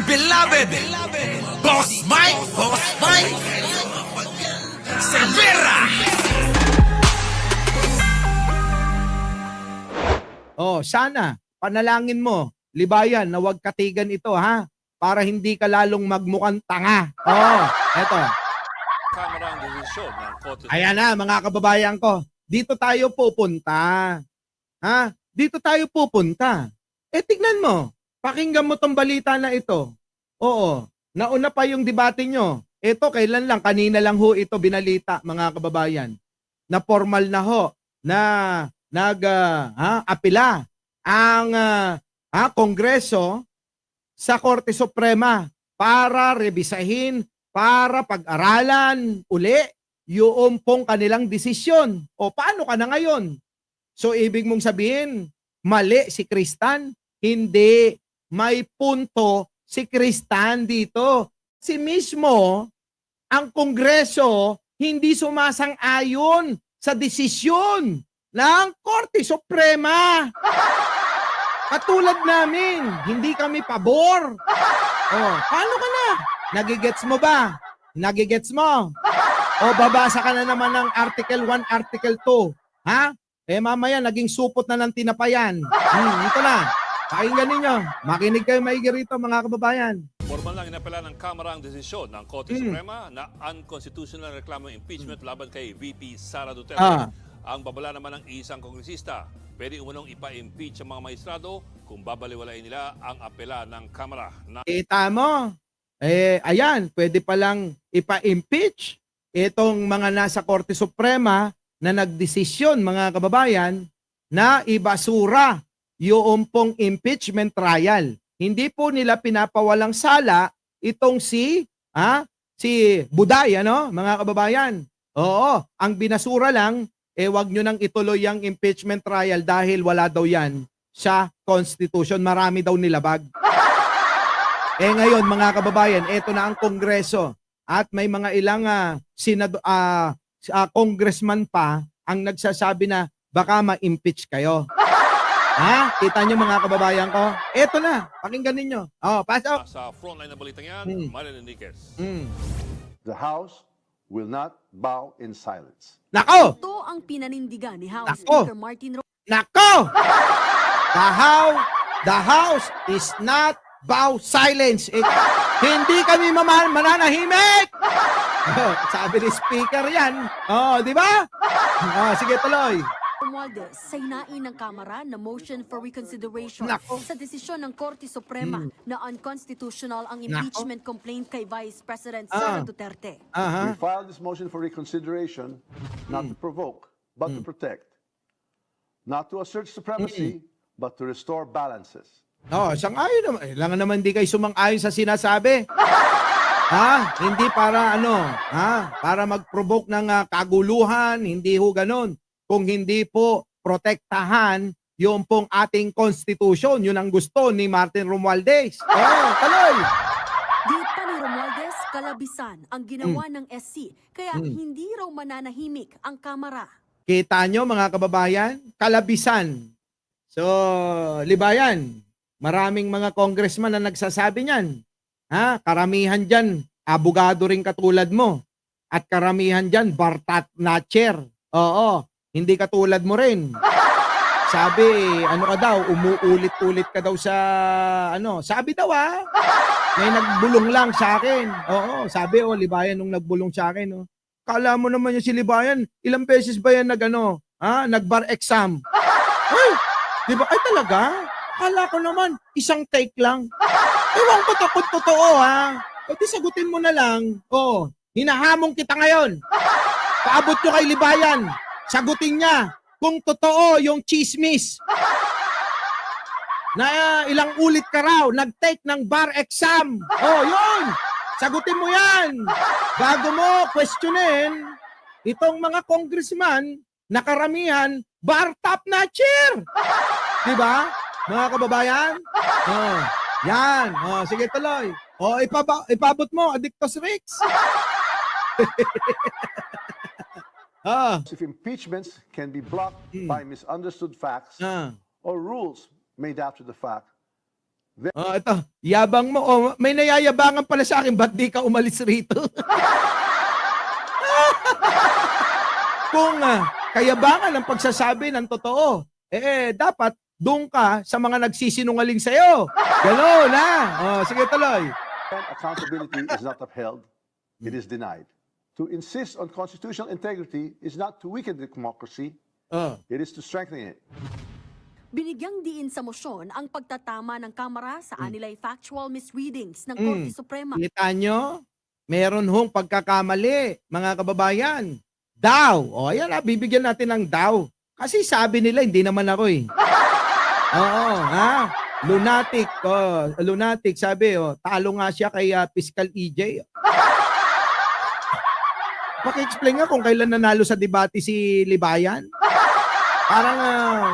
beloved, Boss Mike, Cervera. Oh, sana panalangin mo, Libayan, na wag katigan ito, ha? Para hindi ka lalong magmukhang tanga. Oh, eto. Kamarang desisyon ng Korte Ayan na, mga kababayan ko. Dito tayo pupunta. Ha? Dito tayo pupunta. Eh, tignan mo. Pakinggan mo tong balita na ito. Oo. Nauna pa yung debate nyo. Ito, kailan lang? Kanina lang ho ito binalita, mga kababayan. Na formal na ho. Na apila ang Kongreso sa Korte Suprema para rebisahin, para pag-aralan uli yung pong kanilang desisyon. O paano ka na ngayon? So ibig mong sabihin, mali si Kristan? Hindi. May punto si Kristan dito. Si mismo, ang Kongreso, hindi sumasang-ayon sa desisyon ng Korte Suprema. Katulad namin, hindi kami pabor. Oh, paano ka na? Nagigets mo ba? Nagigets mo? O babasa ka na naman ng Article 1, Article 2. Ha? Eh mamaya naging supot na ng tinapayan. Ito na. Pakinggan ninyo. Makinig kayo maigi rito, mga kababayan. formal lang inapela ng Kamara ang desisyon ng Korte Suprema na unconstitutional reklamo impeachment laban kay VP Sara Duterte. Ang babala naman ng isang kongresista, pwede umunong ipa-impeach ang mga maestrado kung babaliwalain nila ang apela ng Kamara. Kita mo? Eh, ayan, pwede palang ipa-impeach itong mga nasa Korte Suprema na nagdesisyon, mga kababayan, na ibasura yung pong impeachment trial. Hindi po nila pinapawalang sala itong si Buday, ano, mga kababayan. Oo, ang binasura lang, wag nyo nang ituloy ang impeachment trial dahil wala daw yan sa Constitution. Marami daw nilabag. Ngayon, mga kababayan, eto na ang Kongreso at may mga ilang congressman pa ang nagsasabi na baka ma-impeach kayo. Ha? Kita nyo, mga kababayan ko? Eto na, pakinggan ninyo. Oh, pasok. Sa frontline na balitang yan, Marilyn Enriquez. The House will not bow in silence. Nako! Ito ang pinanindigan ni House Nako! Speaker Martin Nako! The House is not bow silence. Hindi kami mananahimik! Oh, sabi ni Speaker yan. Oh, di ba? Oh, sige, tuloy. Romualdez sa hinain ng Kamara na motion for reconsideration Nako. sa desisyon ng Korte Suprema na unconstitutional ang impeachment complaint kay Vice President Sara Duterte. We filed this motion for reconsideration not to provoke, but to protect. Not to assert supremacy, but to restore balances. Oh, sang-ayon naman. Kailangan naman di kayo sumang-ayon sa sinasabi. Ha? Hindi para para mag-provoke ng kaguluhan, hindi ho ganun. Kung hindi po protektahan yung pong ating konstitusyon, yun ang gusto ni Martin Romualdez. Oh, tuloy. Di pa ni Romualdez kalabisan ang ginawa ng SC, kaya hindi raw mananahimik ang Kamara. Kita nyo, mga kababayan, kalabisan. So, Libayan, maraming mga congressman na nagsasabi niyan. Ha? Karamihan dyan, abogado rin katulad mo. At karamihan dyan, Bartat Natcher. Oo, hindi katulad mo rin. Sabi, ano ka daw, umuulit-ulit ka daw sa, sabi daw may nagbulong lang sa akin. Oo, sabi, Libayan, nung nagbulong sa akin, kala mo naman yung si Libayan, ilang beses ba yan nag-bar exam? Ay, di ba? Ay talaga? Kala ko naman, isang take lang. Ewan ko takot totoo E di sagutin mo na lang. Hinahamong kita ngayon. Paabot nyo kay Libayan. Sagutin niya kung totoo yung chismis. Na ilang ulit ka raw, nag-take ng bar exam. Yun. Sagutin mo yan. Bago mo questionin itong mga congressman na karamihan, bar top notcher. Diba? Mga kababayan? Yan. Sige, tuloy. Ipabot mo, Addictus Rex. If impeachments can be blocked by misunderstood facts or rules made after the fact, Oh, ito, yabang mo. Oh, may nayayabangan pala sa akin, ba't di ka umalis rito? Kung kayabangan ang pagsasabi ng totoo, dapat doon ka sa mga nagsisinungaling sa'yo. Gano'n, ha? Oh, sige, tuloy. When accountability is not upheld, it is denied. To insist on constitutional integrity is not to weaken the democracy, Oh. it is to strengthen it. Binigyang diin sa motion ang pagtatama ng Kamara sa anilay factual misreadings ng Korte Suprema. Kita nyo? Meron hong pagkakamali, mga kababayan. Daw. O, ayan bibigyan natin ng daw. Kasi sabi nila, hindi naman ako eh. Oo, ha? Lunatic. Oh, lunatic, sabi. Oh, talo nga siya kay Fiscal EJ. Paki-explain nga kung kailan nanalo sa debate si Libayan. Parang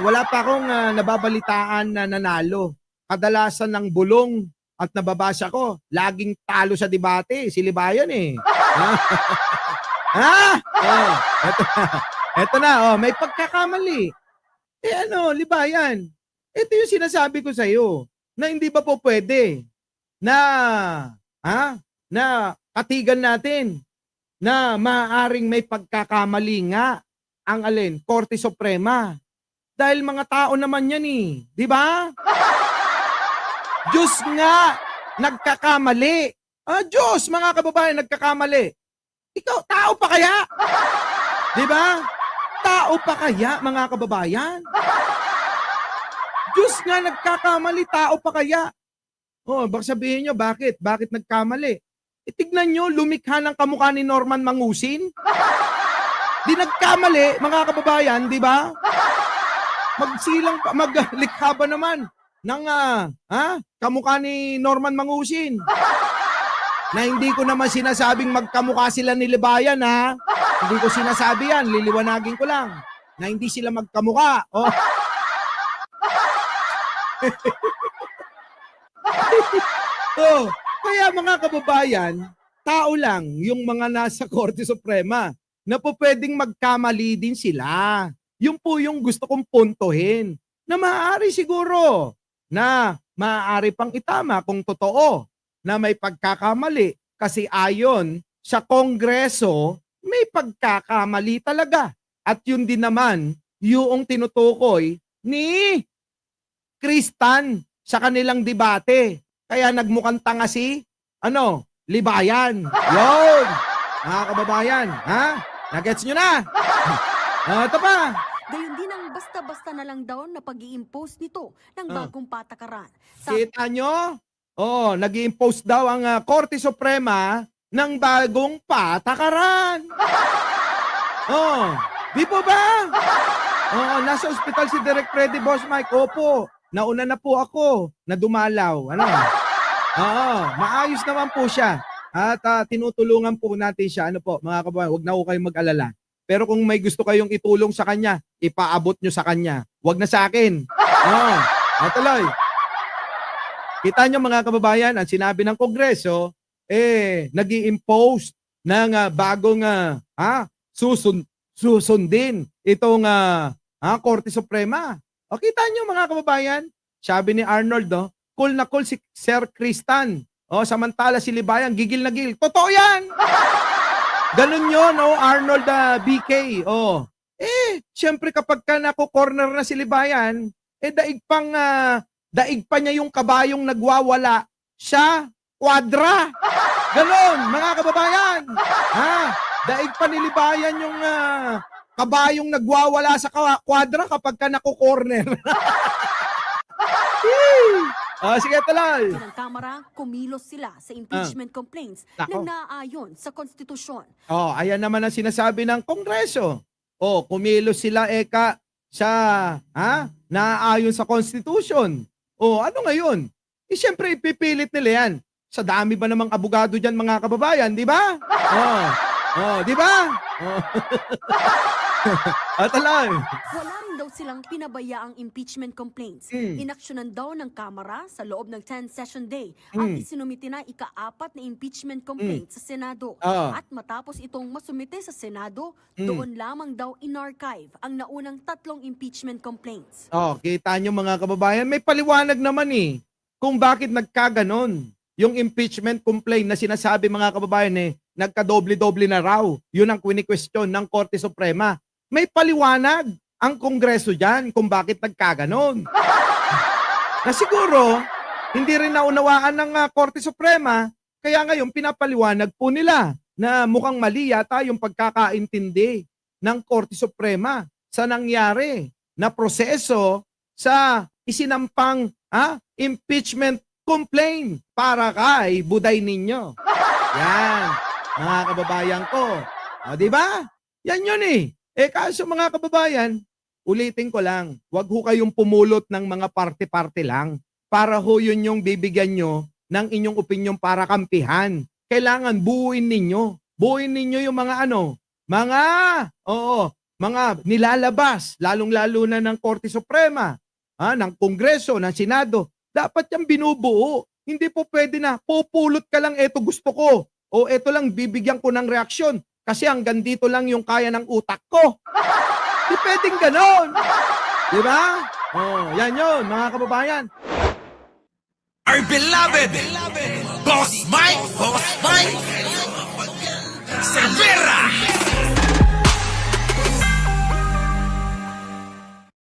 wala pa akong nababalitaan na nanalo. Kadalasan ng bulong at nababasa ko, laging talo sa debate si Libayan eh. Ha? Oh, eto na, oh, may pagkakamali. Libayan, ito yung sinasabi ko sa'yo, na hindi ba po pwede na, na katigan natin na maaaring may pagkakamali nga ang Korte Suprema. Dahil mga tao naman yan eh. Di ba? Diyos nga, nagkakamali. Diyos, mga kababayan, nagkakamali. Ikaw, tao pa kaya? Di ba? Tao pa kaya, mga kababayan? Diyos nga, nagkakamali, tao pa kaya? Baka sabihin nyo, bakit? Bakit nagkamali? Tignan nyo, lumikha ng kamukha ni Norman Mangusin. Di nagkamali, mga kababayan, di ba? Maglikha ba naman ng kamukha ni Norman Mangusin? Na hindi ko naman sinasabing magkamukha sila ni Libayan, ha? Hindi ko sinasabi yan, liliwanagin ko lang. Na hindi sila magkamukha. Oh. Kaya mga kababayan, tao lang yung mga nasa Korte Suprema na po pwedeng magkamali din sila. Yung po yung gusto kong puntuhin na maaari siguro na maaari pang itama kung totoo na may pagkakamali kasi ayon sa Kongreso may pagkakamali talaga. At yun din naman yung tinutukoy ni Kristan sa kanilang debate. Kaya nagmukhang tanga si Libayan. Yun! Mga kababayan, ha? Nagets nyo na? Ito pa. Gayon din ang basta-basta na lang daw na pag-i-impose nito ng bagong patakaran. Kita nyo? Nag-i-impose daw ang Korte Suprema ng bagong patakaran. Di po ba? Nasa ospital si Direk Freddy Boss Mike. Opo, nauna na po ako na dumalaw. Maayos naman po siya. At tinutulungan po natin siya. Mga kababayan, huwag na po kayong mag-alala. Pero kung may gusto kayong itulong sa kanya, ipaabot nyo sa kanya. Huwag na sa akin. Tuloy. Kita nyo mga kababayan, ang sinabi ng Kongreso, nag-i-impose ng bagong susundin itong Korte Suprema. Kita nyo mga kababayan, sabi ni Arnold, cool na cool si Sir Kristan. Samantala si Libayan, gigil na gigil. Totoo yan! Ganun yun, Arnold BK. Siyempre kapag ka nako-corner na si Libayan, daig pa niya yung kabayong nagwawala sa kwadra. Ganon, mga kababayan. Daig pa ni Libayan yung kabayong nagwawala sa kwadra kapag ka nako-corner. Sige, tuloy. Ng Kamara, kumilos sila sa impeachment complaints na naayon sa konstitusyon. Ayan naman ang sinasabi ng Kongreso. Kumilos sila sa naayon sa konstitusyon. Ano ngayon? Siyempre ipipilit nila yan. Sa dami ba namang abogado dyan mga kababayan, di ba? Di ba? Tuloy. Wala rin daw silang pinabayaang impeachment complaints. Inaksyonan daw ng Kamara sa loob ng 10 session day at isinumite na ika-4 na impeachment complaint sa Senado. At matapos itong masumite sa Senado, doon lamang daw in-archive ang naunang 3 impeachment complaints. Kita nyo mga kababayan, may paliwanag naman eh. kung bakit nagkaganon yung impeachment complaint na sinasabi mga kababayan nagkadoble-doble na raw. Yun ang kwini-question ng Korte Suprema. May paliwanag ang Kongreso dyan kung bakit nagkaganon. Na siguro, hindi rin naunawaan ng Korte Suprema, kaya ngayon pinapaliwanag po nila na mukhang mali yata yung pagkakaintindi ng Korte Suprema sa nangyari na proseso sa isinampang impeachment complaint para kay Buday Ninyo. Yan, mga kababayan ko. Di ba? Yan yun kaso mga kababayan, ulitin ko lang, wag ho kayong pumulot ng mga parte-parte lang para ho yun yung bibigyan nyo ng inyong opinyon para kampihan. Kailangan buuin ninyo. Buuin ninyo yung mga mga nilalabas, lalong-lalo na ng Korte Suprema, ng Kongreso, ng Senado. Dapat yung binubuo. Hindi po pwede na pupulot ka lang, eto gusto ko. O eto lang, bibigyan ko ng reaksyon. Kasi hanggang dito lang yung kaya ng utak ko. Hindi pwedeng ganon. Di ba? Yan yun, mga kababayan. Our beloved Boss Mike! Boss Mike!